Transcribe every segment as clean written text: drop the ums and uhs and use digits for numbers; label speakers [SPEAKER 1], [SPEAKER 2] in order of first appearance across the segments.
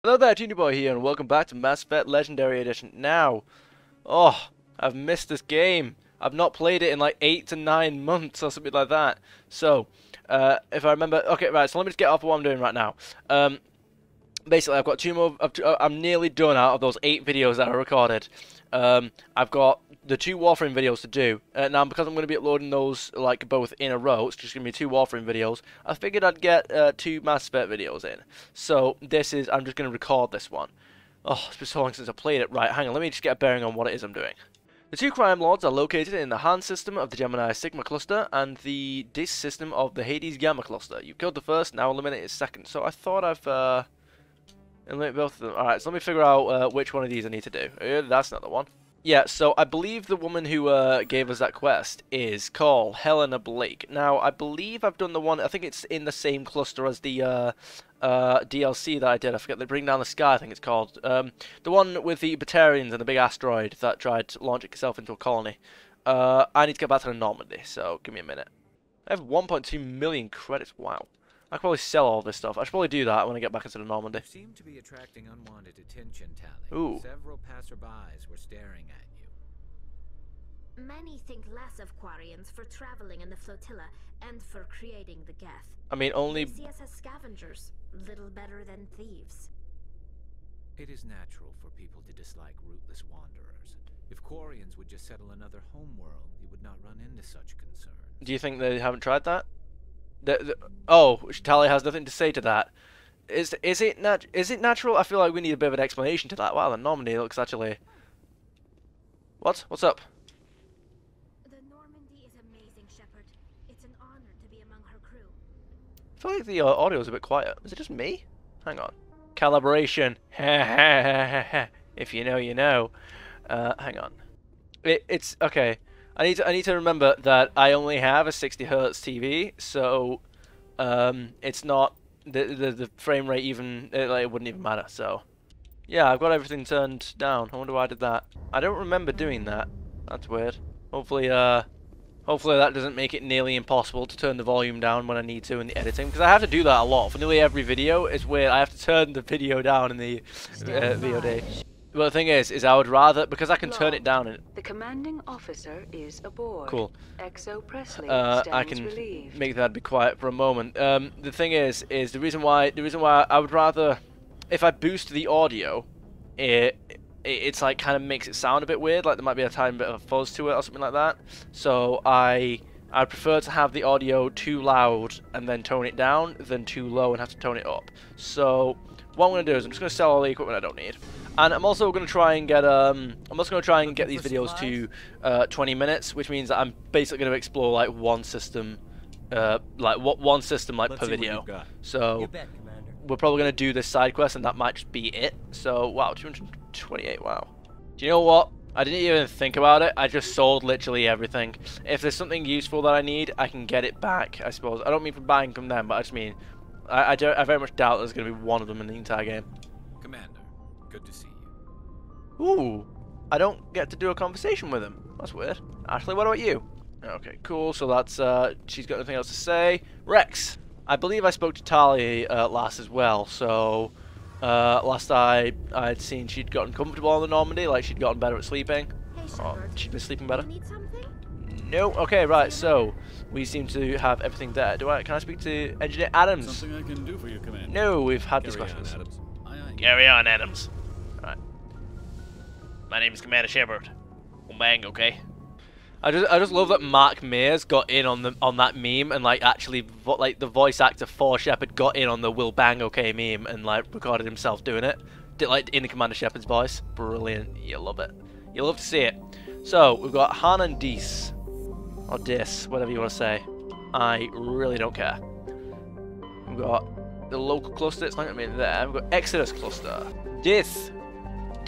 [SPEAKER 1] Hello there, Junior Boy here, and welcome back to Mass Effect Legendary Edition. Now, I've missed this game. I've not played it in like 8 to 9 months or something like that. So, if I remember, okay, right. So let me just get off what I'm doing right now. Basically, I've got two more. I'm nearly done out of those 8 videos that I recorded. I've got the 2 Warframe videos to do. Now, because I'm going to be uploading those like both in a row, it's just going to be 2 Warframe videos. I figured I'd get 2 Mass Effect videos in. So I'm just going to record this one. Oh, it's been so long since I played it. Right, hang on, let me just get a bearing on what it is I'm doing. The 2 Crime Lords are located in the Han system of the Gemini Sigma cluster and the Dis system of the Hades Gamma cluster. You've killed the first, now eliminate the second. So I thought I've eliminated both of them. Alright, so let me figure out which one of these I need to do. That's not the one. Yeah, so I believe the woman who gave us that quest is called Helena Blake. Now, I believe I've done the one, I think it's in the same cluster as the DLC that I did. I forget, they Bring Down the Sky, I think it's called. The one with the Batarians and the big asteroid that tried to launch itself into a colony. I need to get back to the Normandy, so give me a minute. I have 1.2 million credits, wow. I could probably sell all this stuff. I should probably do that when I get back into the Normandy.
[SPEAKER 2] You seem to be attracting unwanted attention, Tali.
[SPEAKER 1] Ooh.
[SPEAKER 2] Several passerbys were staring at you.
[SPEAKER 3] Many think less of Quarians for traveling in the flotilla and for creating the Geth.
[SPEAKER 1] I mean, only...
[SPEAKER 3] They see us as scavengers, little better than thieves.
[SPEAKER 2] It is natural for people to dislike rootless wanderers. If Quarians would just settle another homeworld, you would not run into such concerns.
[SPEAKER 1] Do you think they haven't tried that? Oh, Tali has nothing to say to that. Is it natural? I feel like we need a bit of an explanation to that. Wow, the Normandy looks actually... What's up?
[SPEAKER 3] The Normandy is amazing, Shepard. It's an honor to be among her crew.
[SPEAKER 1] I feel like the audio is a bit quiet. Is it just me? Hang on. Calibration. If you know, you know. Hang on. It's okay. I need to remember that I only have a 60 Hz TV, so it's not the frame rate even like, it wouldn't even matter. So yeah, I've got everything turned down. I wonder why I did that. I don't remember doing that. That's weird. Hopefully that doesn't make it nearly impossible to turn the volume down when I need to in the editing, because I have to do that a lot for nearly every video. It's weird. I have to turn the video down in the VOD. Well, the thing is I would rather, because I can turn it down and...
[SPEAKER 4] The commanding officer is aboard.
[SPEAKER 1] Cool.
[SPEAKER 4] Exo Presley
[SPEAKER 1] I can
[SPEAKER 4] relieved.
[SPEAKER 1] make that be quiet for a moment. The thing is the reason why I would rather, if I boost the audio, it's like kind of makes it sound a bit weird, like there might be a tiny bit of a fuzz to it or something like that. So I prefer to have the audio too loud and then tone it down than too low and have to tone it up. So what I'm going to do is I'm just going to sell all the equipment I don't need. And I'm also going to try and get these videos to 20 minutes, which means that I'm basically going to explore like one system per video. So we're probably going to do this side quest, and that might just be it. So wow, 228. Wow. Do you know what? I didn't even think about it. I just sold literally everything. If there's something useful that I need, I can get it back, I suppose. I don't mean from buying from them, but I just mean I very much doubt there's going to be one of them in the entire game.
[SPEAKER 2] Commander, good to see you.
[SPEAKER 1] Ooh, I don't get to do a conversation with him. That's weird. Ashley, what about you? Okay, cool. So that's she's got nothing else to say. Rex, I believe I spoke to Tali last as well. So last I'd seen she'd gotten comfortable on the Normandy, like she'd gotten better at sleeping.
[SPEAKER 3] Hey, Shepard.
[SPEAKER 1] She'd been sleeping better.
[SPEAKER 3] You need something?
[SPEAKER 1] No. Okay, right. So we seem to have everything there. Can I speak to Engineer Adams?
[SPEAKER 5] Something I can do for you, Commander.
[SPEAKER 1] No, we've had
[SPEAKER 5] Carry
[SPEAKER 1] discussions.
[SPEAKER 5] on, Adams. Aye, aye.
[SPEAKER 6] Carry on, Adams. Alright. My name is Commander Shepard. Bang, okay?
[SPEAKER 1] I just love that Mark Mears got in on that meme and like actually like the voice actor for Shepard got in on the "Will Bang Okay" meme and like recorded himself doing it, like in the Commander Shepard's voice. Brilliant, you love it. You love to see it. So we've got Han and Dis, or Dis, whatever you want to say. I really don't care. We've got the local cluster. It's not gonna be there. We've got Exodus cluster. Dis.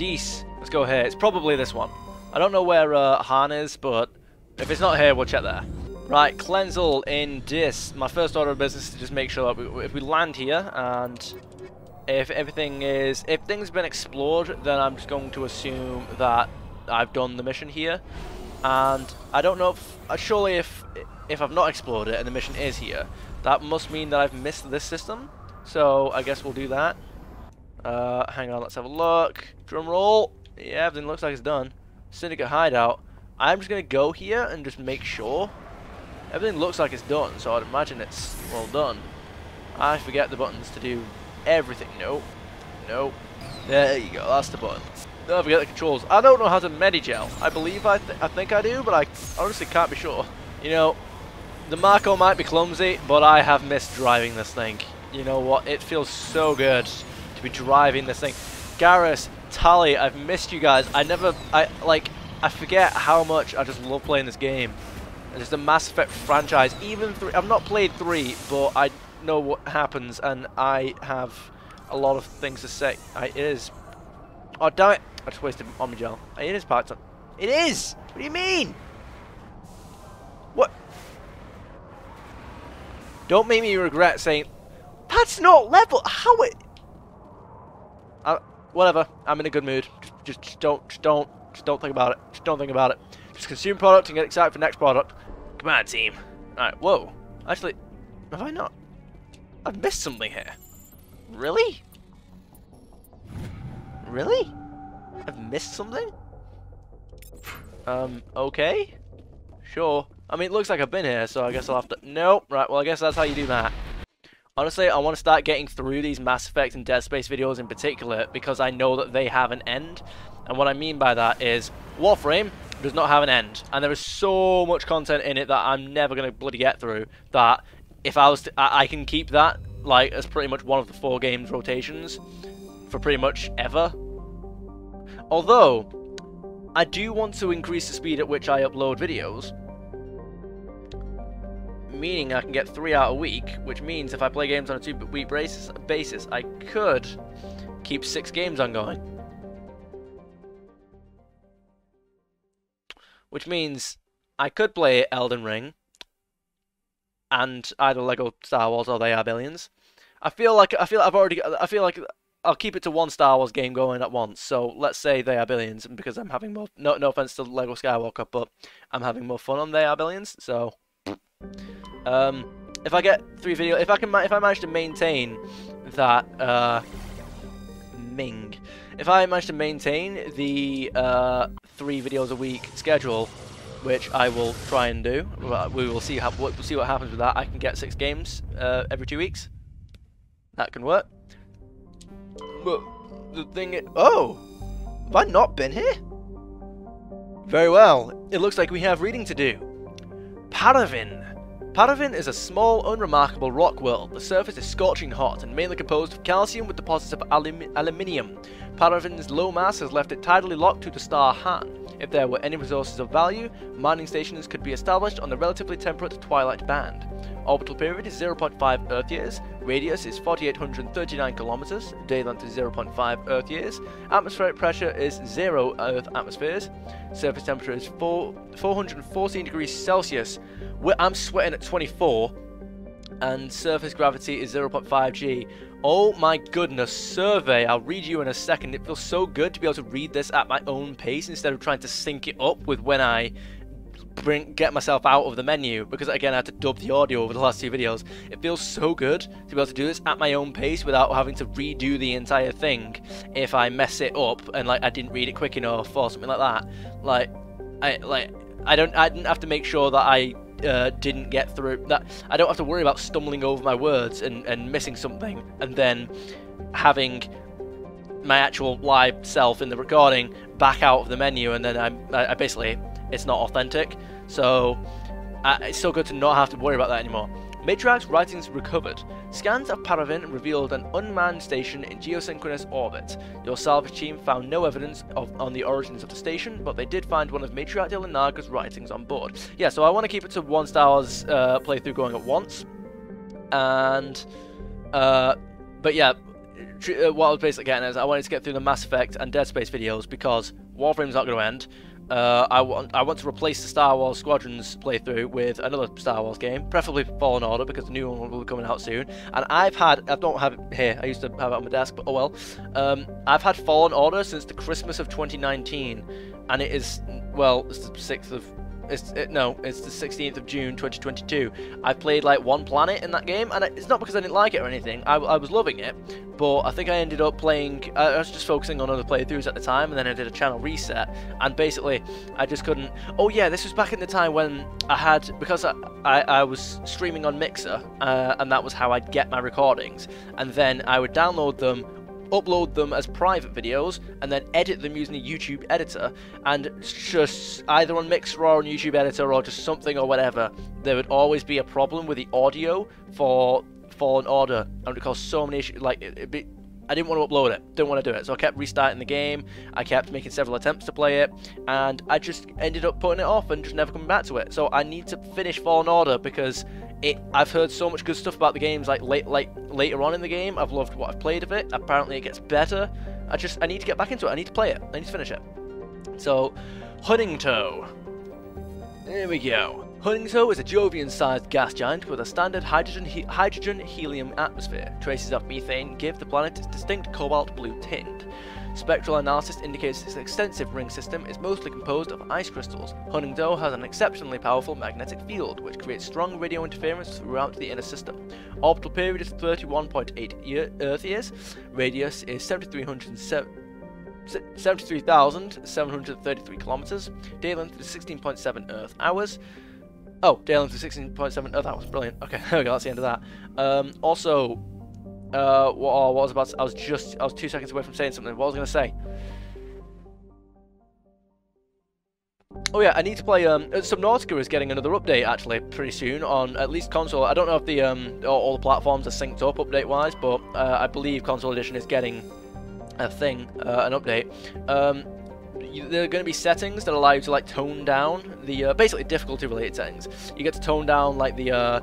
[SPEAKER 1] Let's go here. It's probably this one. I don't know where Han is, but if it's not here, we'll check there. Right, Klenzel in Dis. My first order of business is to just make sure that if we land here, and if things have been explored, then I'm just going to assume that I've done the mission here. And I don't know if, surely if I've not explored it and the mission is here, that must mean that I've missed this system. So I guess we'll do that. Hang on, let's have a look. Drum roll. Yeah, everything looks like it's done. Syndicate hideout. I'm just going to go here and just make sure. Everything looks like it's done, so I'd imagine it's well done. I forget the buttons to do everything. Nope. Nope. There you go, that's the button. Don't forget the controls. I don't know how to Medigel. I believe I think I do, but I honestly can't be sure. You know, the Mako might be clumsy, but I have missed driving this thing. You know what? It feels so good to be driving this thing. Garrus, Tali, I've missed you guys. I forget how much I just love playing this game. And it's the Mass Effect franchise. Even 3, I've not played 3, but I know what happens, and I have a lot of things to say. It is. Oh, damn it. I just wasted Omnigel. It is part time. It is! What do you mean? What? Don't make me regret saying, that's not level. How it... whatever. I'm in a good mood. Just don't think about it. Just don't think about it. Just consume product and get excited for next product.
[SPEAKER 6] Come on, team.
[SPEAKER 1] Alright, whoa. Actually, have I not? I've missed something here. Really? Really? I've missed something? Okay. Sure. I mean, it looks like I've been here, so I guess I'll have to... Nope. Right, well, I guess that's how you do that. Honestly, I want to start getting through these Mass Effect and Dead Space videos in particular, because I know that they have an end. And what I mean by that is, Warframe does not have an end. And there is so much content in it that I'm never going to bloody get through, that if I was to... I can keep that, like, as pretty much one of the 4 games rotations for pretty much ever. Although, I do want to increase the speed at which I upload videos, meaning I can get 3 out a week, which means if I play games on a 2-week basis, I could keep 6 games ongoing. Which means I could play Elden Ring and either Lego Star Wars or They Are Billions. I feel like I'll keep it to 1 Star Wars game going at once. So let's say They Are Billions, because I'm having more. No offense to Lego Skywalker, but I'm having more fun on They Are Billions. So, if I get 3 videos, if I manage to maintain that if I manage to maintain the 3 videos a week schedule, which I will try and do, we will see what happens with that. I can get 6 games every 2 weeks. That can work. But the thing is... Oh! Have I not been here? Very well. It looks like we have reading to do. Paraven. Paraven is a small, unremarkable rock world. The surface is scorching hot and mainly composed of calcium with deposits of aluminium. Paraven's low mass has left it tidally locked to the star Han. If there were any resources of value, mining stations could be established on the relatively temperate Twilight Band. Orbital period is 0.5 Earth years, radius is 4,839 kilometers, day length is 0.5 Earth years, atmospheric pressure is 0 Earth atmospheres, surface temperature is 414 degrees Celsius, I'm sweating at 24, and surface gravity is 0.5 G. Oh my goodness, survey, I'll read you in a second. It feels so good to be able to read this at my own pace instead of trying to sync it up with when I get myself out of the menu, because again I had to dub the audio over the last 2 videos. It feels so good to be able to do this at my own pace without having to redo the entire thing if I mess it up and like I didn't read it quick enough or something like that. I didn't have to make sure that I didn't get through that. I don't have to worry about stumbling over my words and missing something and then having my actual live self in the recording back out of the menu, and then I basically, it's not authentic. So it's so good to not have to worry about that anymore. Matriarch's writings recovered. Scans of Paraven revealed an unmanned station in geosynchronous orbit. Your salvage team found no evidence on the origins of the station, but they did find one of Matriarch de la Naga's writings on board. Yeah, so I want to keep it to 1 Star Wars playthrough going at once. And, but yeah, what I was basically getting is I wanted to get through the Mass Effect and Dead Space videos because Warframe's not going to end. I want to replace the Star Wars Squadrons playthrough with another Star Wars game, preferably Fallen Order, because the new one will be coming out soon. And I don't have it here, I used to have it on my desk, but oh well. I've had Fallen Order since the Christmas of 2019, and it is, well, it's the 6th of No, it's the 16th of June 2022. I played like one planet in that game, and it's not because I didn't like it or anything. I was loving it, but I think I ended up playing. I was just focusing on other playthroughs at the time, and then I did a channel reset, and basically I just couldn't. Oh yeah, this was back in the time when I had, because I was streaming on Mixer, and that was how I'd get my recordings, and then I would download them, upload them as private videos, and then edit them using a YouTube editor, and just either on Mixer or on YouTube editor or just something or whatever, there would always be a problem with the audio for Fallen Order, and it would cause so many issues. Like, I didn't want to upload it, didn't want to do it, so I kept restarting the game, I kept making several attempts to play it, and I just ended up putting it off and just never coming back to it. So I need to finish Fallen Order because I've heard so much good stuff about the games, like later on in the game. I've loved what I've played of it. Apparently it gets better. I need to get back into it. I need to play it. I need to finish it. So, Huntingtoe. There we go. Huntingtoe is a Jovian-sized gas giant with a standard hydrogen-helium atmosphere. Traces of methane give the planet its distinct cobalt blue tint. Spectral analysis indicates its extensive ring system is mostly composed of ice crystals. Huntingtoe has an exceptionally powerful magnetic field, which creates strong radio interference throughout the inner system. Orbital period is 31.8 Earth years. Radius is 73,733 kilometers. Day length is 16.7 Earth hours. Oh, day length is 16.7 Earth hours. Brilliant. Okay, there we go. That's the end of that. Also. What was about to, I was 2 seconds away from saying something. What was I going to say? Oh yeah, I need to play. Subnautica is getting another update actually pretty soon on at least console. I don't know if the all the platforms are synced up update-wise, but I believe console edition is getting a thing, an update. There are going to be settings that allow you to like tone down the basically difficulty-related settings. You get to tone down like the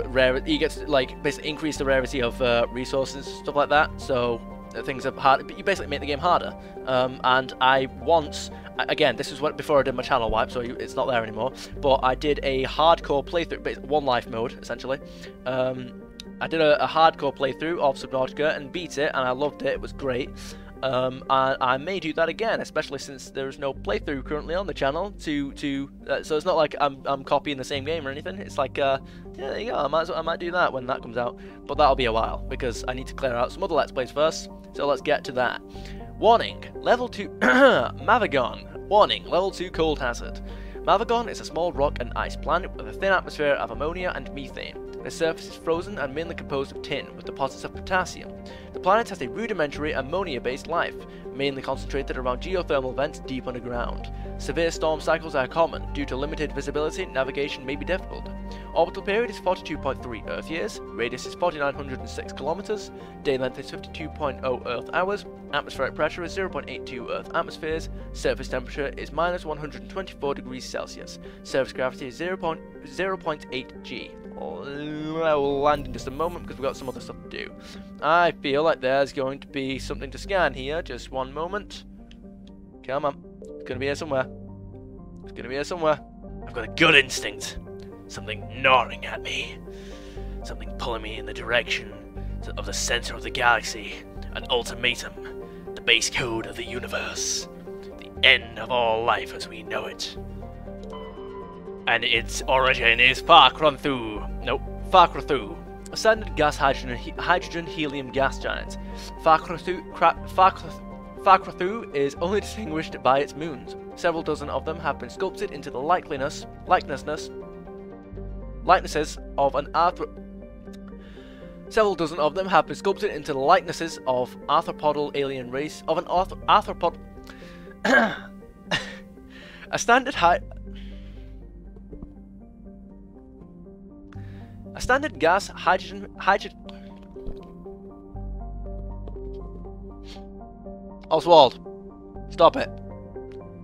[SPEAKER 1] rarity. You get to like basically increase the rarity of resources, stuff like that. So things are hard, but you basically make the game harder. And I once, again, this was before I did my channel wipe, so it's not there anymore. But I did a hardcore playthrough, one life mode essentially. I did a hardcore playthrough of Subnautica and beat it, and I loved it. It was great. And I may do that again, especially since there's no playthrough currently on the channel so it's not like I'm copying the same game or anything. It's like yeah, there you go. I might do that when that comes out, but that'll be a while because I need to clear out some other Let's Plays first. So let's get to that. Warning: Level 2 Mavagon. Warning: Level 2 cold hazard. Mavagon is a small rock and ice planet with a thin atmosphere of ammonia and methane. The surface is frozen and mainly composed of tin, with deposits of potassium. The planet has a rudimentary ammonia-based life, mainly concentrated around geothermal vents deep underground. Severe storm cycles are common. Due to limited visibility, navigation may be difficult. Orbital period is 42.3 Earth years, radius is 4,906 kilometers, day length is 52.0 Earth hours, atmospheric pressure is 0.82 Earth atmospheres, surface temperature is minus 124 degrees Celsius, surface gravity is 0.8 G. I will land in just a moment because we've got some other stuff to do. I feel like there's going to be something to scan here. Just one moment. Come on. It's going to be here somewhere. It's going to be here somewhere.
[SPEAKER 6] I've got a gut instinct. Something gnawing at me. Something pulling me in the direction of the center of the galaxy. An ultimatum. The base code of the universe. The end of all life as we know it. And its origin is Fakrathu. Nope, Fakrathu.
[SPEAKER 1] A standard gas hydrogen helium gas giant. Fakrathu is only distinguished by its moons. Several dozen of them have been sculpted into the likenesses of an Several dozen of them have been sculpted into the likenesses of arthropodal alien race of an arthropod. A standard gas hydrogen Oswald, stop it.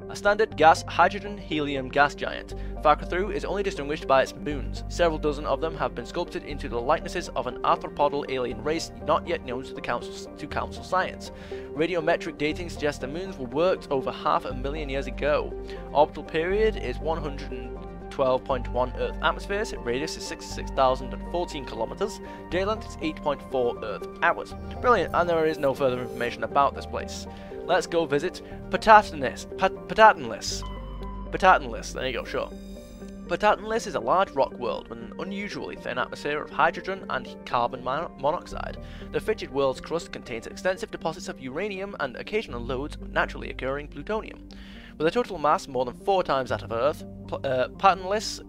[SPEAKER 1] A standard gas hydrogen helium gas giant. Fakrathu is only distinguished by its moons. Several dozen of them have been sculpted into the likenesses of an arthropodal alien race not yet known to the council science. Radiometric dating suggests the moons were worked over 500,000 years ago. Orbital period is 112.1 Earth atmospheres, radius is 66,014 kilometers, day length is 8.4 Earth hours. Brilliant, and there is no further information about this place. Let's go visit Patatonlis. Patatonless, there you go, sure. Patatonless is a large rock world with an unusually thin atmosphere of hydrogen and carbon monoxide. The frigid world's crust contains extensive deposits of uranium and occasional loads of naturally occurring plutonium. With a total mass more than 4 times that of Earth, Patatonless,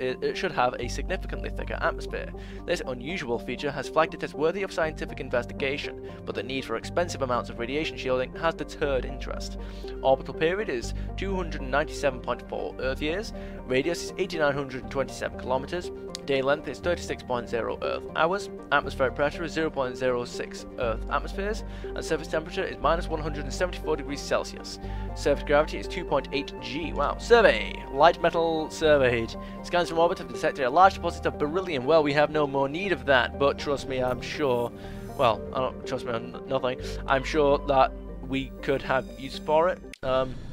[SPEAKER 1] it should have a significantly thicker atmosphere. This unusual feature has flagged it as worthy of scientific investigation, but the need for expensive amounts of radiation shielding has deterred interest. Orbital period is 297.4 Earth years, radius is 8,927 kilometers, day length is 36.0 Earth hours, atmospheric pressure is 0.06 Earth atmospheres, and surface temperature is minus 174 degrees Celsius. Surface gravity is 2.8 G. Wow. Survey! Light metal surveyed. Scans from orbit have detected a large deposit of beryllium. Well, we have no more need of that, but trust me, I'm sure... Well, I don't trust me on nothing. I'm sure that we could have use for it.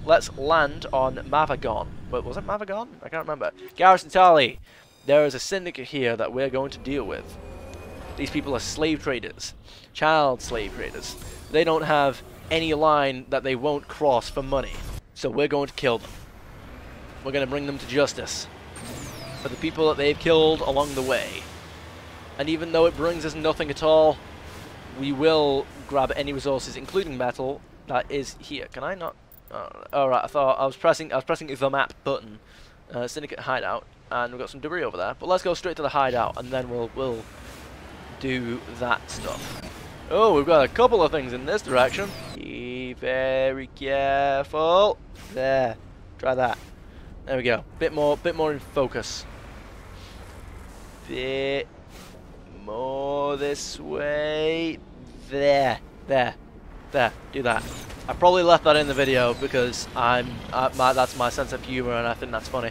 [SPEAKER 1] Let's land on Mavagon. Wait, was it Mavagon? I can't remember. Garrison Tali! There is a syndicate here that we're going to deal with. These people are slave traders. Child slave traders. They don't have any line that they won't cross for money. So we're going to kill them. We're going to bring them to justice for the people that they've killed along the way. And even though it brings us nothing at all, we will grab any resources, including metal, that is here. Can I not? Oh, right, I thought I was pressing the map button. Syndicate hideout, and we've got some debris over there. But let's go straight to the hideout, and then we'll do that stuff. Oh, we've got a couple of things in this direction. Be very careful. There, try that. There we go. Bit more in focus. Bit more this way. There. Do that. I probably left that in the video because that's my sense of humor, and I think that's funny.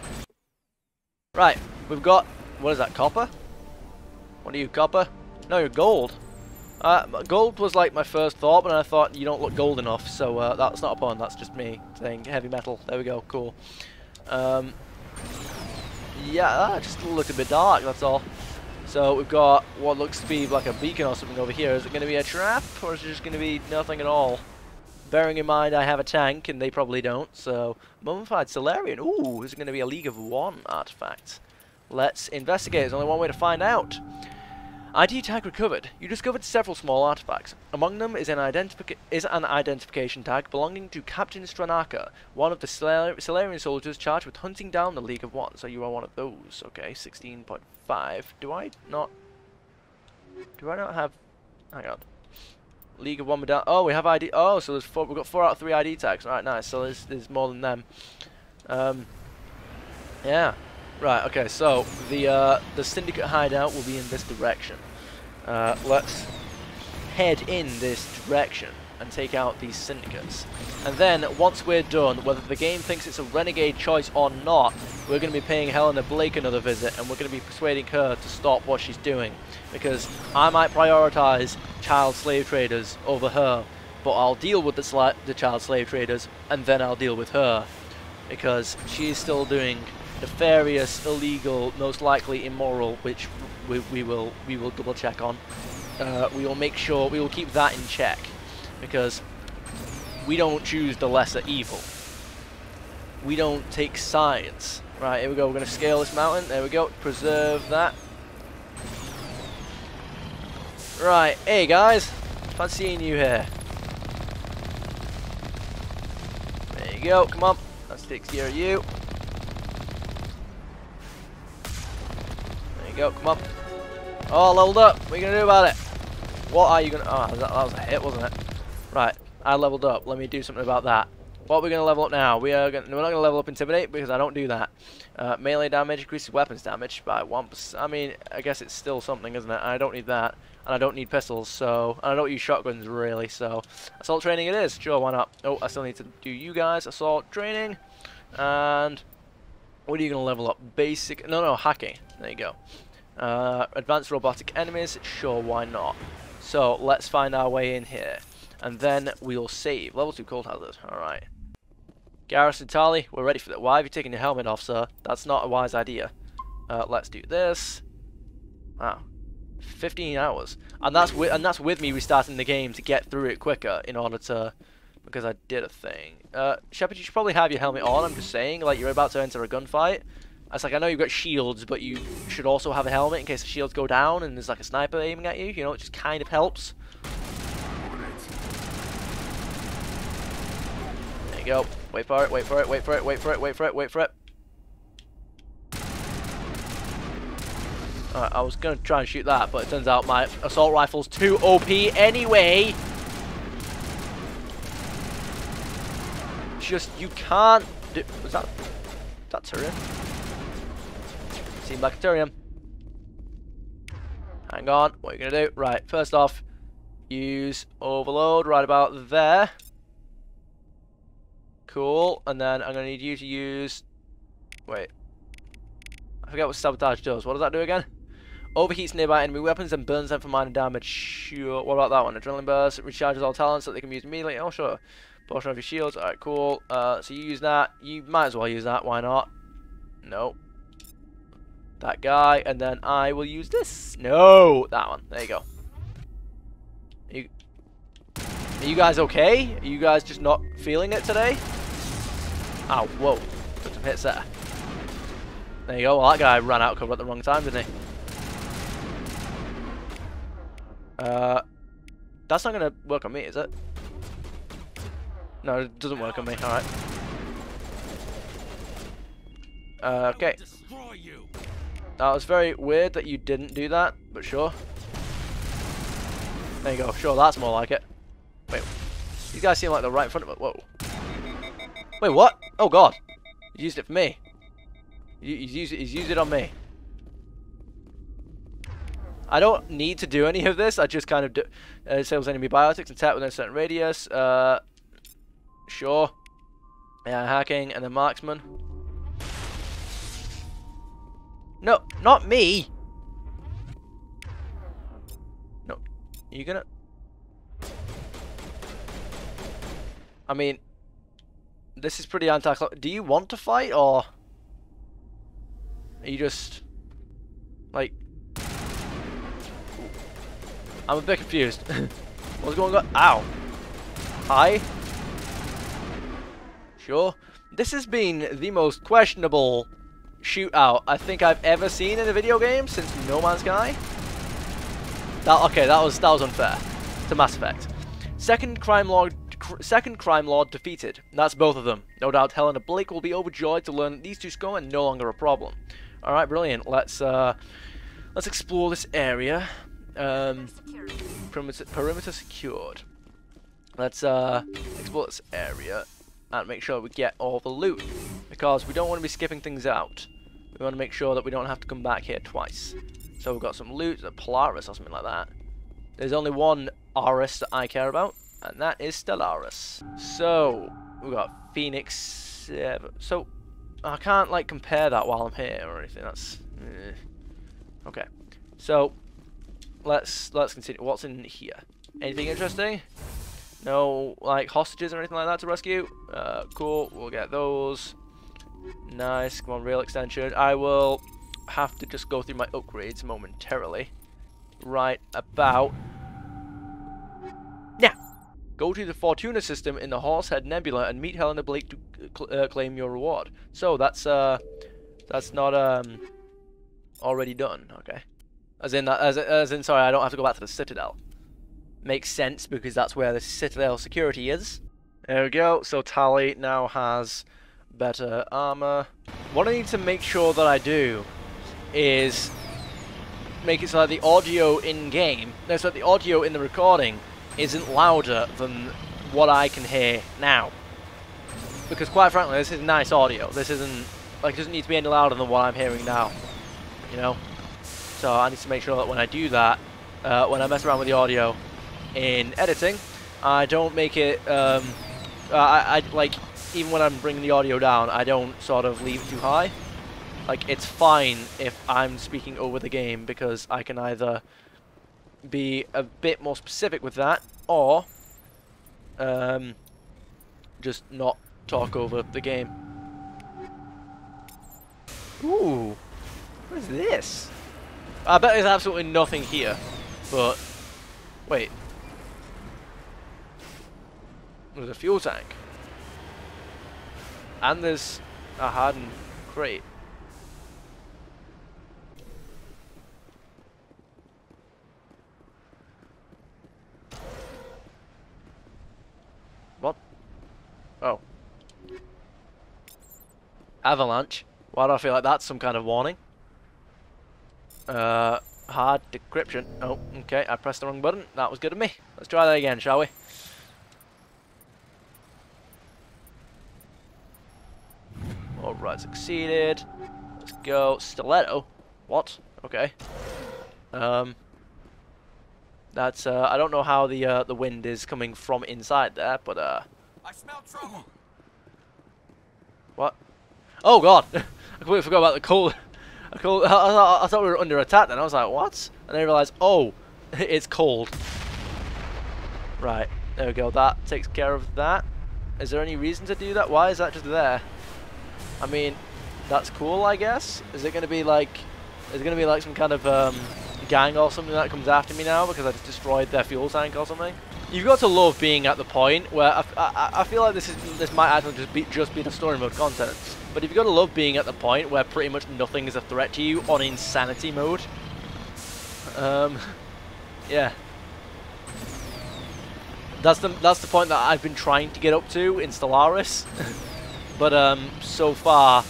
[SPEAKER 1] Right, we've got, what is that, copper? What are you, copper? No, you're gold. Gold was like my first thought, but I thought you don't look gold enough, so that's not a pun, that's just me saying heavy metal. There we go, cool. Yeah, just looked a bit dark, that's all. So we've got what looks to be like a beacon or something over here. Is it going to be a trap, or is it just going to be nothing at all? Bearing in mind I have a tank, and they probably don't, so... Mummified Solarian. Ooh, is it going to be a League of One artifact? Let's investigate. There's only one way to find out. ID tag recovered. You discovered several small artifacts. Among them is an identification tag belonging to Captain Stranaka, one of the Solarian soldiers charged with hunting down the League of One. So you are one of those. Okay, 16.5. Do I not have... Hang on. League of One medal. Oh, we have ID. Oh, so there's 4. We've got 4 out of 3 ID tags. Alright, nice. So there's more than them. Yeah. Right. Okay. So the syndicate hideout will be in this direction. Let's head in this direction and take out these syndicates. And then once we're done, whether the game thinks it's a renegade choice or not, we're going to be paying Helena Blake another visit, and we're going to be persuading her to stop what she's doing. Because I might prioritize child slave traders over her, but I'll deal with the child slave traders, and then I'll deal with her. Because she's still doing nefarious, illegal, most likely immoral, which we will double check on. We will make sure, we will keep that in check. Because we don't choose the lesser evil. We don't take sides. Right, here we go. We're going to scale this mountain. There we go. Preserve that. Right, hey guys. Fun seeing you here. There you go. Come on. Let's take care of you. There you go. Come on. Oh, leveled up. What are you going to do about it? What are you going to... Oh, that was a hit, wasn't it? Right, I leveled up. Let me do something about that. What are we going to level up now? We're not going to level up Intimidate because I don't do that. Melee damage increases weapons damage by 1%. I mean, I guess it's still something, isn't it? I don't need that. And I don't need pistols, so... And I don't use shotguns, really, so... Assault training it is. Sure, why not? Oh, I still need to do you guys. Assault training. And... What are you going to level up? Basic... No, hacking. There you go. Advanced robotic enemies. Sure, why not? So, let's find our way in here. And then we'll save. Level 2 cold hazard. Alright. Garrison Tali, we're ready for that. Why have you taken your helmet off, sir? That's not a wise idea. Let's do this. Wow. 15 hours. And that's with me restarting the game to get through it quicker in order to because I did a thing. Shepard, you should probably have your helmet on. I'm just saying, like, you're about to enter a gunfight. It's like, I know you've got shields, but you should also have a helmet in case the shields go down and there's like a sniper aiming at you. You know, it just kind of helps. There you go. Wait for it, wait for it, wait for it, wait for it, wait for it, wait for it. Alright, I was going to try and shoot that, but it turns out my assault rifle's too OP anyway. Just, you can't do... Was that Turian? Seemed like a Turian. Hang on, what are you going to do? Right, first off, use overload right about there. Cool, and then I'm going to need you to use... Wait. I forget what sabotage does. What does that do again? Overheats nearby enemy weapons and burns them for minor damage. Sure. What about that one? Adrenaline burst. It recharges all talents so that they can be used immediately. Oh, sure. Portion of your shields. Alright, cool. So you use that. You might as well use that. Why not? No. That guy. And then I will use this. No! That one. There you go. Are you guys okay? Are you guys just not feeling it today? Ow, whoa. Took some hits there. There you go. Well, that guy ran out of cover at the wrong time, didn't he? That's not going to work on me, is it? No, it doesn't work on me. Alright. Okay. That was very weird that you didn't do that, but sure. There you go. Sure, that's more like it. Wait. These guys seem like they're right in front of it. Whoa. Wait, what? Oh, God. He used it for me. He's used it on me. I don't need to do any of this. I just kind of do. Disables enemy biotics and tap within a certain radius. Sure. Yeah, hacking and then marksman. No, not me. No, you gonna? I mean, this is pretty anti-clock. Do you want to fight or are you just like? I'm a bit confused. What's going on? Ow. Hi. Sure. This has been the most questionable shootout I think I've ever seen in a video game since No Man's Sky. Okay, that was unfair to Mass Effect. Second crime lord defeated. That's both of them. No doubt Helena Blake will be overjoyed to learn that these two Skullmen are no longer a problem. All right, brilliant. Let's explore this area. Perimeter secured. Let's explore this area and make sure we get all the loot, because we don't want to be skipping things out. We want to make sure that we don't have to come back here twice. So we've got some loot, a Polaris or something like that. There's only one Aris that I care about, and that is Stellaris. So we've got Phoenix 7. So I can't like compare that while I'm here or anything. That's okay. So let's continue. What's in here? Anything interesting? No, like hostages or anything like that to rescue? Cool, we'll get those. Nice, come on, rail extension. I will have to just go through my upgrades momentarily. Right about now. Go to the Fortuna system in the Horsehead Nebula and meet Helena Blake to claim your reward. So that's not already done, okay? As in, sorry, I don't have to go back to the Citadel. Makes sense because that's where the Citadel security is. There we go. So Tali now has better armor. What I need to make sure that I do is make it so that the audio in-game, no, so that the audio in the recording isn't louder than what I can hear now. Because quite frankly, this is nice audio. This isn't, like, it doesn't need to be any louder than what I'm hearing now. You know? So I need to make sure that when I do that, when I mess around with the audio in editing, I don't make it, I like, even when I'm bringing the audio down, I don't sort of leave it too high. Like, it's fine if I'm speaking over the game, because I can either be a bit more specific with that, or just not talk over the game. Ooh, what is this? I bet there's absolutely nothing here, but wait. There's a fuel tank. And there's a hardened crate. What? Oh. Avalanche. Why do I feel like that's some kind of warning? Hard decryption. Oh, okay, I pressed the wrong button. That was good of me. Let's try that again, shall we? Alright, succeeded. Let's go. Stiletto? What? Okay. That's, I don't know how the wind is coming from inside there, but,
[SPEAKER 7] I smell trouble.
[SPEAKER 1] What? Oh god! I completely forgot about the cold. I thought we were under attack then. I was like, what? And then I realised, oh, it's cold. Right, there we go. That takes care of that. Is there any reason to do that? Why is that just there? I mean, that's cool, I guess. Is it going to be like some kind of gang or something that comes after me now because I just destroyed their fuel tank or something? You've got to love being at the point where I feel like this might actually just be the story mode content. But you've got to love being at the point where pretty much nothing is a threat to you on insanity mode. Yeah. That's the point that I've been trying to get up to in Stellaris. But so far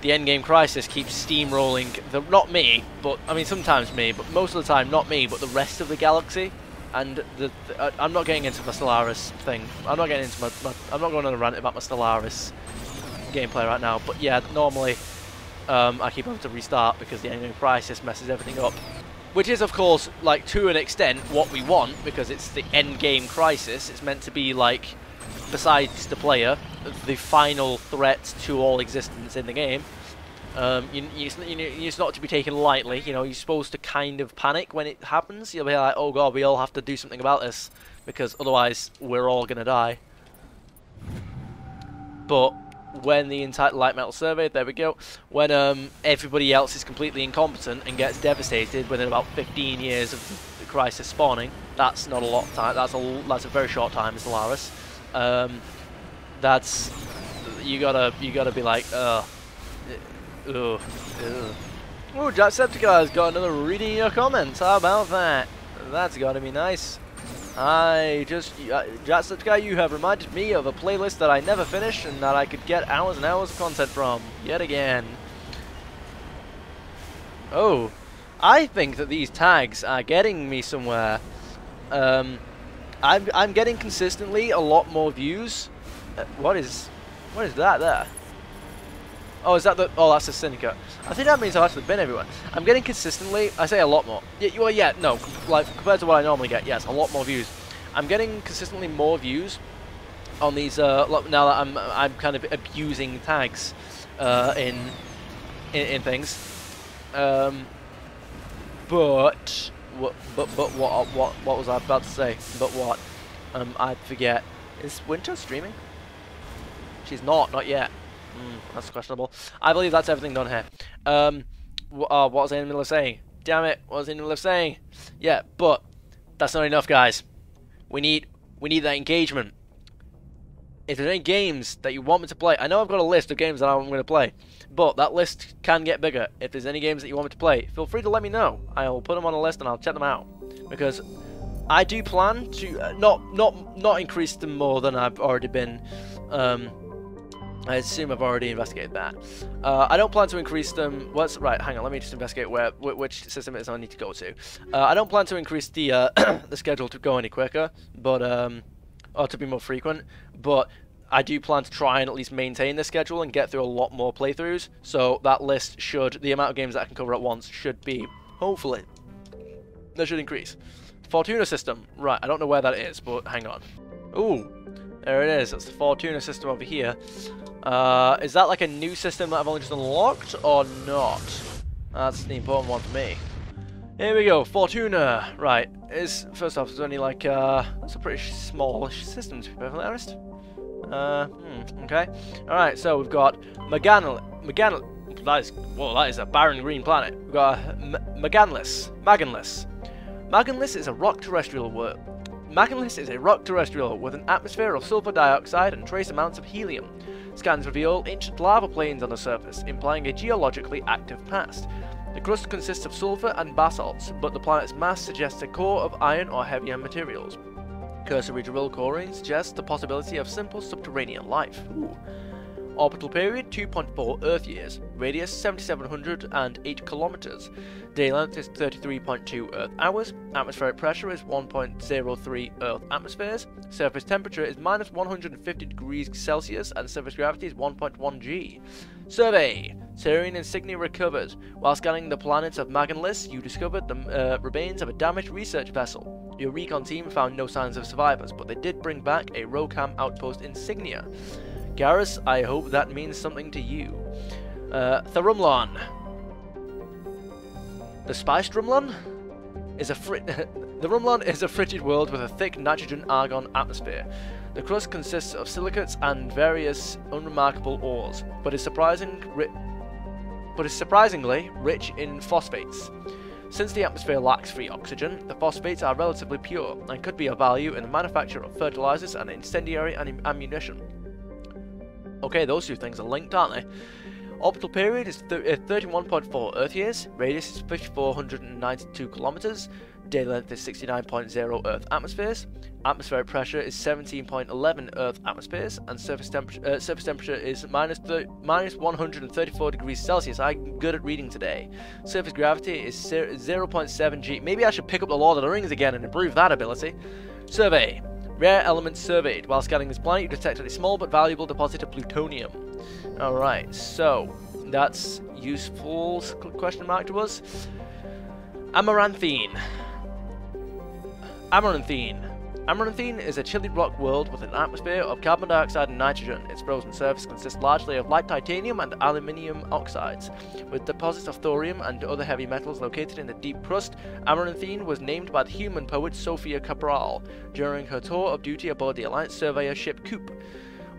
[SPEAKER 1] the endgame crisis keeps steamrolling not me, but I mean sometimes me, but most of the time not me, but the rest of the galaxy. And I'm not getting into my Stellaris thing. I'm not getting into I'm not going on a rant about my Stellaris gameplay right now. But yeah, normally I keep having to restart because the endgame crisis messes everything up. Which is, of course, like to an extent what we want because it's the endgame crisis. It's meant to be like, besides the player, the final threat to all existence in the game. It's not to be taken lightly. You know, you're supposed to kind of panic when it happens. You'll be like, oh god, we all have to do something about this because otherwise we're all gonna die. But when the entire light metal survey, there we go, when everybody else is completely incompetent and gets devastated within about 15 years of the crisis spawning, that's not a lot of time. That's a very short time in Stellaris. That's you gotta be like, Oh, Jacksepticeye's got another reading your comments. How about that? That's gotta be nice. Jacksepticeye, you have reminded me of a playlist that I never finished and that I could get hours and hours of content from. Yet again. Oh, I think that these tags are getting me somewhere. I'm getting consistently a lot more views. What is that there? Oh, is that the... Oh, that's the Syndicate. I think that means I've actually been everywhere. I'm getting consistently... I say a lot more. Yeah, well, yeah, no. Like, compared to what I normally get, yes, a lot more views. I'm getting consistently more views on these... now that I'm kind of abusing tags in things. But what was I about to say? But what? I forget. Is Winter streaming? She's not yet. That's questionable. I believe that's everything done here. What was I in the middle of saying? Damn it, what was I in the middle of saying? Yeah, but that's not enough, guys. We need that engagement. If there's any games that you want me to play, I know I've got a list of games that I'm going to play, but that list can get bigger. If there's any games that you want me to play, feel free to let me know. I'll put them on a list and I'll check them out. Because I do plan to not increase them more than I've already been. I assume I've already investigated that. I don't plan to increase them. Right, hang on. Let me just investigate which system it is I need to go to. I don't plan to increase the the schedule to go any quicker, but or to be more frequent. But I do plan to try and at least maintain the schedule and get through a lot more playthroughs. So that list the amount of games that I can cover at once should be, hopefully, that should increase. Fortuna system. Right, I don't know where that is, but hang on. Ooh, there it is. That's the Fortuna system over here. Is that like a new system that I've only just unlocked, or not? That's the important one for me. Here we go, Fortuna. Right, first off, it's only like, it's a pretty small system, to be perfectly honest. Okay. Alright, so we've got that is a barren green planet. We've got Maganless. Maganless is a rock terrestrial world. Magnus is a rock terrestrial with an atmosphere of sulfur dioxide and trace amounts of helium. Scans reveal ancient lava plains on the surface, implying a geologically active past. The crust consists of sulfur and basalts, but the planet's mass suggests a core of iron or heavier materials. Cursory drill coring suggests the possibility of simple subterranean life. Ooh. Orbital period 2.4 Earth years, radius 7,708 kilometers, day length is 33.2 Earth hours, atmospheric pressure is 1.03 Earth atmospheres, surface temperature is minus 150 degrees Celsius, and surface gravity is 1.1 g. Survey. Turian insignia recovered. While scanning the planets of Magnus, you discovered the remains of a damaged research vessel. Your recon team found no signs of survivors, but they did bring back a Rokam outpost insignia. Garrus, I hope that means something to you. Tharumlan. The Spice Drumlan is the Rumlan is a frigid world with a thick nitrogen-argon atmosphere. The crust consists of silicates and various unremarkable ores, but is surprisingly rich in phosphates. Since the atmosphere lacks free oxygen, the phosphates are relatively pure and could be of value in the manufacture of fertilizers and incendiary ammunition. Okay, those two things are linked, aren't they? Orbital period is 31.4 Earth years, radius is 5,492 kilometers, day length is 69.0 Earth atmospheres, atmospheric pressure is 17.11 Earth atmospheres, and surface temperature is minus 134 degrees Celsius. I'm good at reading today. Surface gravity is 0.7 g. Maybe I should pick up the Lord of the Rings again and improve that ability. Survey. Rare elements surveyed. While scanning this planet, you detected a small but valuable deposit of plutonium. Alright, so that's useful question mark to us. Amaranthine. Amaranthine is a chilly rock world with an atmosphere of carbon dioxide and nitrogen. Its frozen surface consists largely of light titanium and aluminium oxides. With deposits of thorium and other heavy metals located in the deep crust, Amaranthine was named by the human poet Sophia Cabral during her tour of duty aboard the Alliance surveyor ship Coop.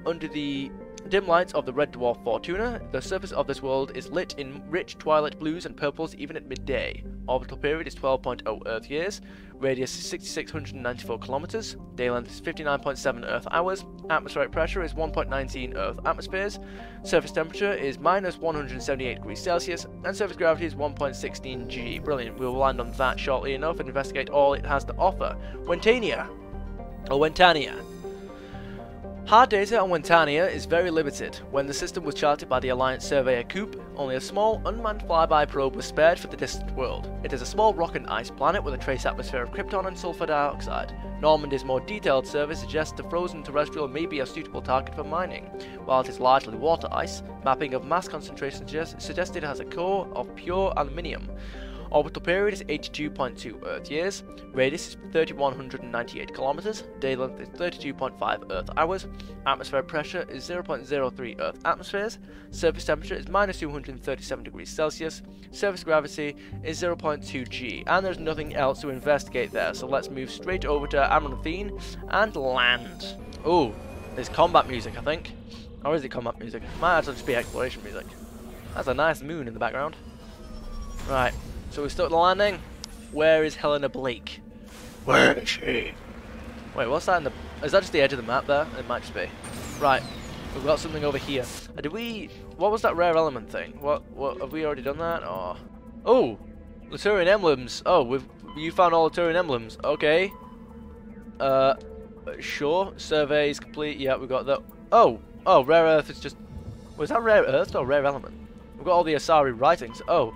[SPEAKER 1] Under the dim lights of the red dwarf Fortuna, the surface of this world is lit in rich twilight blues and purples even at midday. Orbital period is 12.0 Earth years, radius is 6,694 kilometers, day length is 59.7 Earth hours, atmospheric pressure is 1.19 Earth atmospheres, surface temperature is minus 178 degrees Celsius, and surface gravity is 1.16 g. Brilliant, we will land on that shortly enough and investigate all it has to offer. Wentania. Hard data on Wentania is very limited. When the system was charted by the Alliance surveyor Coop, only a small unmanned flyby probe was spared for the distant world. It is a small rock and ice planet with a trace atmosphere of krypton and sulfur dioxide. Normandy's more detailed survey suggests the frozen terrestrial may be a suitable target for mining. While it is largely water ice, mapping of mass concentration suggests it has a core of pure aluminium. Orbital period is 82.2 Earth years, radius is 3,198 kilometers, day length is 32.5 Earth hours, atmospheric pressure is 0.03 Earth atmospheres, surface temperature is minus 237 degrees Celsius, surface gravity is 0.2 g, and there's nothing else to investigate there, so let's move straight over to Amaranthine and land. Oh, there's combat music, I think. Or is it combat music? It might actually just be exploration music. That's a nice moon in the background. Right. So we start the landing. Where is Helena Blake?
[SPEAKER 6] Where is she?
[SPEAKER 1] Wait, what's that in the... Is that just the edge of the map there? It might just be. Right. We've got something over here. Did we... What was that rare element thing? What have we already done that? Or... Oh! The Turian emblems. Oh, you found all the Turian emblems. Okay. Sure. Survey is complete. Yeah, we got that. Oh! Oh, rare earth is just... Was that rare earth or rare element? We've got all the Asari writings. Oh.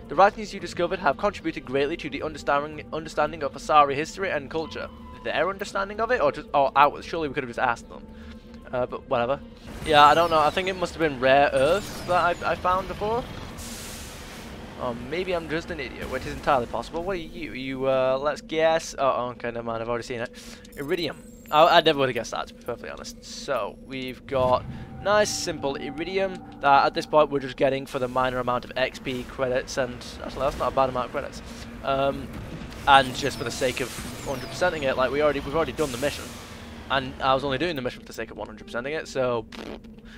[SPEAKER 1] The writings you discovered have contributed greatly to the understanding of Asari history and culture. Their understanding of it, or ours? Surely we could have just asked them. But whatever. Yeah, I don't know. I think it must have been rare earth that I found before. Or maybe I'm just an idiot, which is entirely possible. What are you? Let's guess. Oh, okay, never mind. I've already seen it. Iridium. I never would have guessed that, to be perfectly honest. So, we've got nice, simple iridium that at this point we're just getting for the minor amount of XP credits, and actually that's not a bad amount of credits. And just for the sake of 100%ing it, like we've already done the mission. And I was only doing the mission for the sake of 100%ing it, so...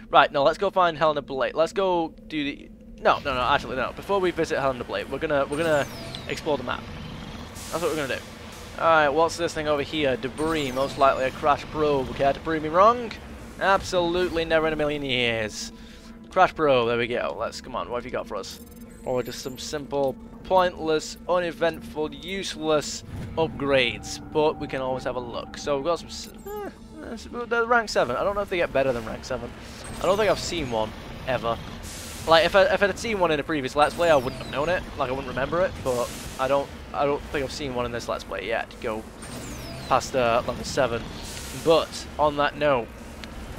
[SPEAKER 1] Right, no, let's go find Helena Blake. Let's go do the... No, actually no. Before we visit Helena Blake, we're gonna explore the map. That's what we're gonna do. Alright, what's this thing over here? Debris, most likely a crash probe. Care to prove me wrong? Absolutely never in a million years. Crash probe, there we go. Let's, come on, what have you got for us? Or just some simple, pointless, uneventful, useless upgrades. But we can always have a look. So we've got some, they're rank 7. I don't know if they get better than rank 7. I don't think I've seen one, ever. Like, if I had seen one in a previous Let's Play, I wouldn't have known it. Like, I wouldn't remember it, but I don't think I've seen one in this Let's Play yet. Go past level 7. But on that note,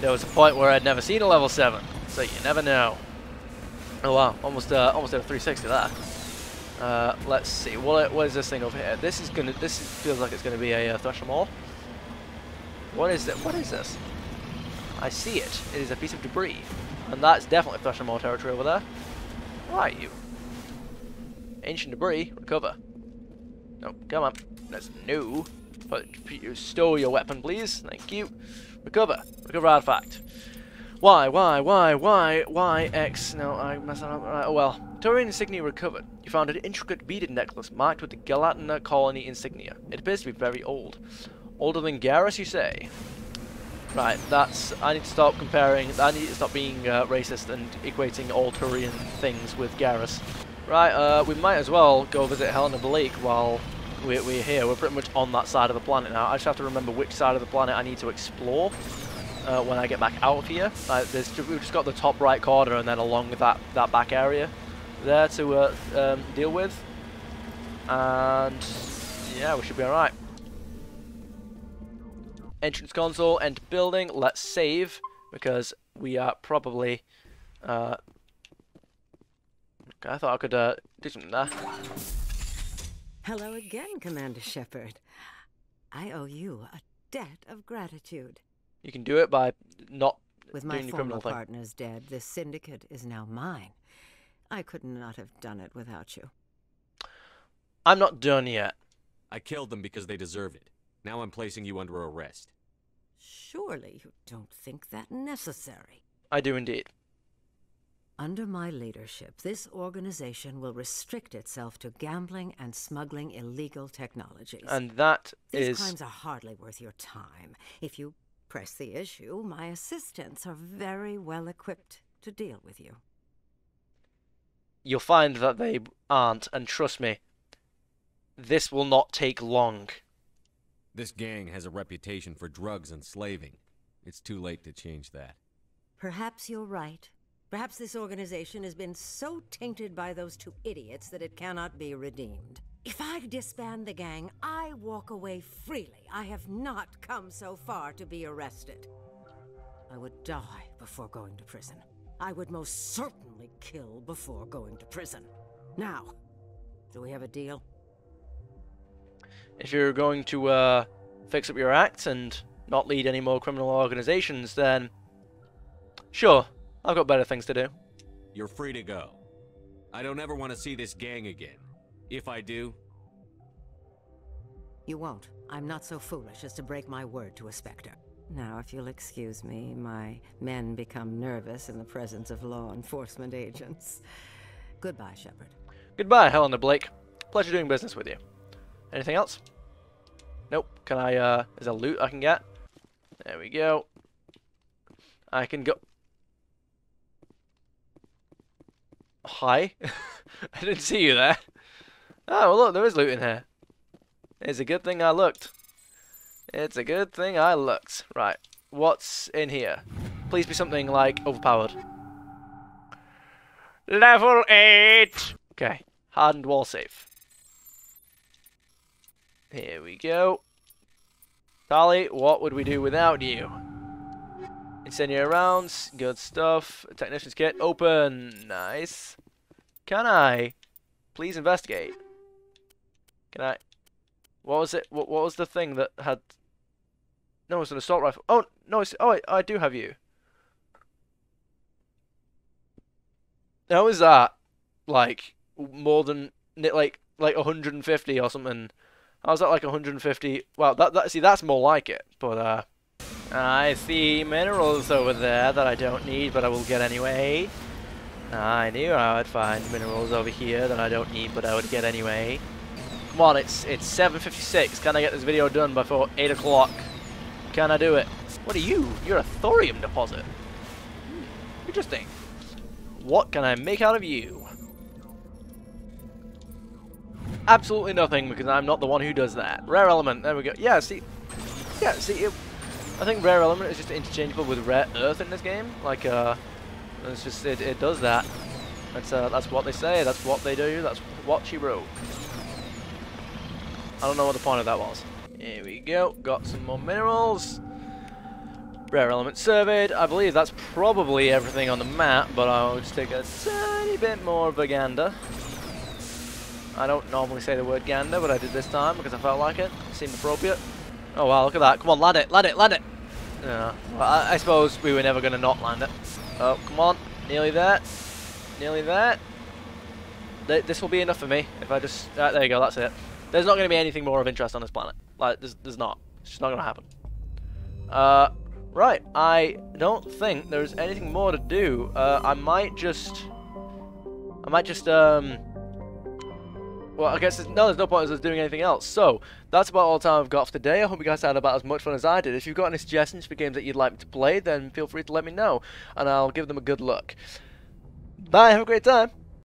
[SPEAKER 1] there was a point where I'd never seen a level 7, so you never know. Oh wow, almost did a 360 there. Let's see, what is this thing over here? This feels like it's gonna be a Thresher Maw. What is it? What is this? I see it. It is a piece of debris, and that's definitely Thresher Maw territory over there. Why are you? Ancient debris, recover. No, come on. That's new. But stow your weapon, please. Thank you. Recover. Recover artifact. Why, X? No, I messed that up. Right, oh well. Turian insignia recovered. You found an intricate beaded necklace marked with the Galatna colony insignia. It appears to be very old. Older than Garrus, you say? Right, I need to stop comparing, I need to stop being racist and equating all Turian things with Garrus. Right, we might as well go visit Helena Blake while we're here. We're pretty much on that side of the planet now. I just have to remember which side of the planet I need to explore when I get back out of here. We've just got the top right corner and then along that back area there to deal with. And yeah, we should be alright. Entrance console, enter building, let's save, because we are probably... okay, I thought I could do something there.
[SPEAKER 8] Hello again, Commander Shepard. I owe you a debt of gratitude.
[SPEAKER 1] You can do it by not
[SPEAKER 8] With my
[SPEAKER 1] doing your
[SPEAKER 8] former
[SPEAKER 1] criminal thing.
[SPEAKER 8] partners dead, this syndicate is now mine. I could not have done it without you.
[SPEAKER 1] I'm not done yet.
[SPEAKER 9] I killed them because they deserve it. Now I'm placing you under arrest.
[SPEAKER 8] Surely you don't think that necessary.
[SPEAKER 1] I do indeed.
[SPEAKER 8] Under my leadership, this organization will restrict itself to gambling and smuggling illegal technologies.
[SPEAKER 1] And that
[SPEAKER 8] These
[SPEAKER 1] is...
[SPEAKER 8] crimes are hardly worth your time. If you press the issue, my assistants are very well equipped to deal with you.
[SPEAKER 1] You'll find that they aren't, and trust me, this will not take long.
[SPEAKER 9] This gang has a reputation for drugs and slaving. It's too late to change that.
[SPEAKER 8] Perhaps you're right. Perhaps this organization has been so tainted by those two idiots that it cannot be redeemed. If I disband the gang, I walk away freely. I have not come so far to be arrested. I would die before going to prison. I would most certainly kill before going to prison. Now, do we have a deal?
[SPEAKER 1] If you're going to fix up your act and not lead any more criminal organizations, then sure, I've got better things to do.
[SPEAKER 9] You're free to go. I don't ever want to see this gang again. If I do...
[SPEAKER 8] You won't. I'm not so foolish as to break my word to a Spectre. Now, if you'll excuse me, my men become nervous in the presence of law enforcement agents. Goodbye, Shepard.
[SPEAKER 1] Goodbye, Helena Blake. Pleasure doing business with you. Anything else? Nope. Can I, is there loot I can get? There we go. I can go... Hi? I didn't see you there. Oh, well, look, there is loot in here. It's a good thing I looked. It's a good thing I looked. Right. What's in here? Please be something like overpowered. Level 8! Okay. Hardened wall safe. Here we go. Tali, what would we do without you? Incendiary rounds, good stuff. Technician's kit, open. Nice. Can I please investigate? Can I? What was it? What was the thing that had? No, it's an assault rifle. Oh no! I do have you. How is that? Like more than like 150 or something. I was at like 150. Well, see, that's more like it. But I see minerals over there that I don't need, but I will get anyway. I knew I would find minerals over here that I don't need, but I would get anyway. Come on, it's 7:56. Can I get this video done before 8 o'clock? Can I do it? What are you? You're a thorium deposit. Interesting. What can I make out of you? Absolutely nothing, because I'm not the one who does that. Rare element. There we go. Yeah, see. Yeah, see. I think rare element is just interchangeable with rare earth in this game. Like, it's just it does that. That's what they say. That's what they do. That's what she wrote. I don't know what the point of that was. Here we go. Got some more minerals. Rare element surveyed. I believe that's probably everything on the map, but I'll just take a tiny bit more of a gander. I don't normally say the word gander, but I did this time because I felt like it. It seemed appropriate. Oh wow, look at that. Come on, land it, land it, land it! Yeah, well, I suppose we were never going to not land it. Oh, come on. Nearly there. Nearly there. This will be enough for me if I just... there you go, that's it. There's not going to be anything more of interest on this planet. Like, there's not. It's just not going to happen. Right. I don't think there's anything more to do. I might just... Well, I guess there's no point in us doing anything else. So, that's about all the time I've got for today. I hope you guys had about as much fun as I did. If you've got any suggestions for games that you'd like me to play, then feel free to let me know, and I'll give them a good look. Bye, have a great time.